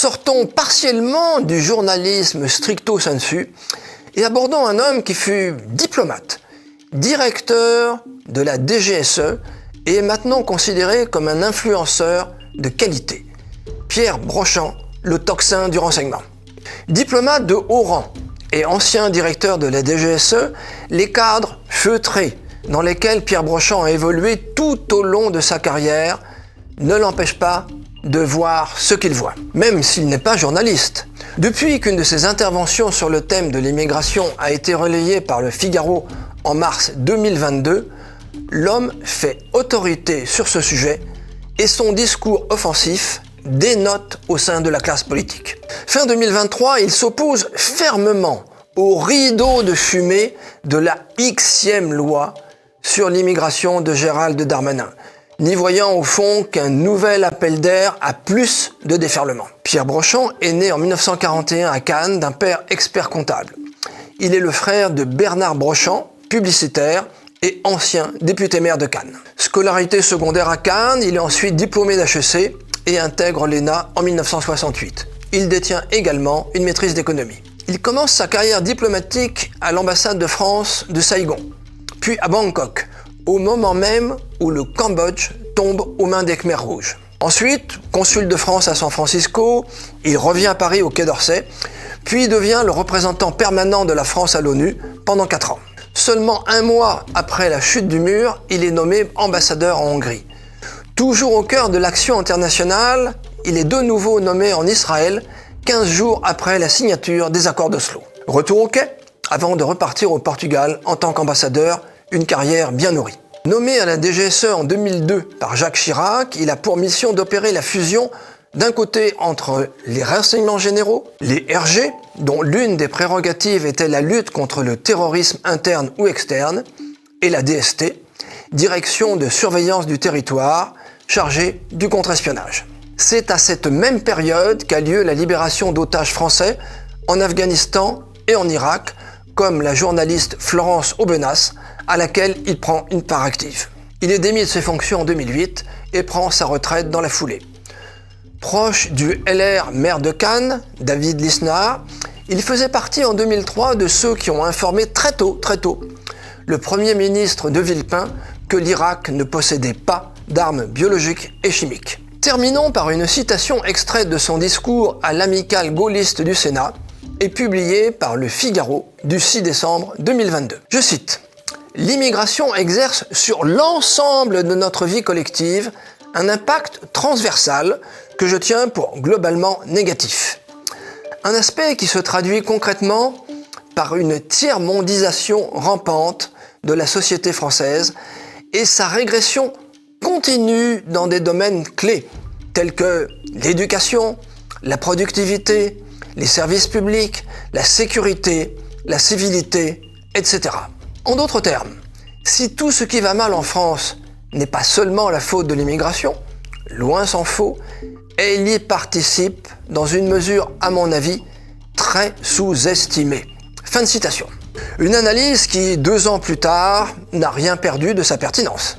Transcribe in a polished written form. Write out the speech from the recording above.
Sortons partiellement du journalisme stricto sensu et abordons un homme qui fut diplomate, directeur de la DGSE et est maintenant considéré comme un influenceur de qualité. Pierre Brochand, le tocsin du renseignement. Diplomate de haut rang et ancien directeur de la DGSE, les cadres feutrés dans lesquels Pierre Brochand a évolué tout au long de sa carrière ne l'empêchent pas de voir ce qu'il voit, même s'il n'est pas journaliste. Depuis qu'une de ses interventions sur le thème de l'immigration a été relayée par le Figaro en mars 2022, l'homme fait autorité sur ce sujet et son discours offensif dénote au sein de la classe politique. Fin 2023, il s'oppose fermement au rideau de fumée de la Xème loi sur l'immigration de Gérald Darmanin, n'y voyant au fond qu'un nouvel appel d'air à plus de déferlement. Pierre Brochand est né en 1941 à Cannes d'un père expert comptable. Il est le frère de Bernard Brochand, publicitaire et ancien député-maire de Cannes. Scolarité secondaire à Cannes, il est ensuite diplômé d'HEC et intègre l'ENA en 1968. Il détient également une maîtrise d'économie. Il commence sa carrière diplomatique à l'ambassade de France de Saigon, puis à Bangkok, au moment même où le Cambodge tombe aux mains des Khmers rouges. Ensuite, consul de France à San Francisco, il revient à Paris au Quai d'Orsay, puis devient le représentant permanent de la France à l'ONU pendant 4 ans. Seulement 1 mois après la chute du mur, il est nommé ambassadeur en Hongrie. Toujours au cœur de l'action internationale, il est de nouveau nommé en Israël 15 jours après la signature des accords d'Oslo. Retour au quai, avant de repartir au Portugal en tant qu'ambassadeur, une carrière bien nourrie. Nommé à la DGSE en 2002 par Jacques Chirac, il a pour mission d'opérer la fusion d'un côté entre les renseignements généraux, les RG, dont l'une des prérogatives était la lutte contre le terrorisme interne ou externe, et la DST, Direction de surveillance du territoire, chargée du contre-espionnage. C'est à cette même période qu'a lieu la libération d'otages français en Afghanistan et en Irak, comme la journaliste Florence Aubenas, à laquelle il prend une part active. Il est démis de ses fonctions en 2008 et prend sa retraite dans la foulée. Proche du LR maire de Cannes, David Lisnard, il faisait partie en 2003 de ceux qui ont informé très tôt, le Premier ministre de Villepin que l'Irak ne possédait pas d'armes biologiques et chimiques. Terminons par une citation extraite de son discours à l'amicale gaulliste du Sénat et publiée par le Figaro du 6 décembre 2022. Je cite : « L'immigration exerce sur l'ensemble de notre vie collective un impact transversal que je tiens pour globalement négatif. Un aspect qui se traduit concrètement par une tiers-mondisation rampante de la société française et sa régression continue dans des domaines clés tels que l'éducation, la productivité, les services publics, la sécurité, la civilité, etc. En d'autres termes, si tout ce qui va mal en France n'est pas seulement la faute de l'immigration, loin s'en faut, elle y participe dans une mesure, à mon avis, très sous-estimée. » Fin de citation. Une analyse qui, 2 ans plus tard, n'a rien perdu de sa pertinence.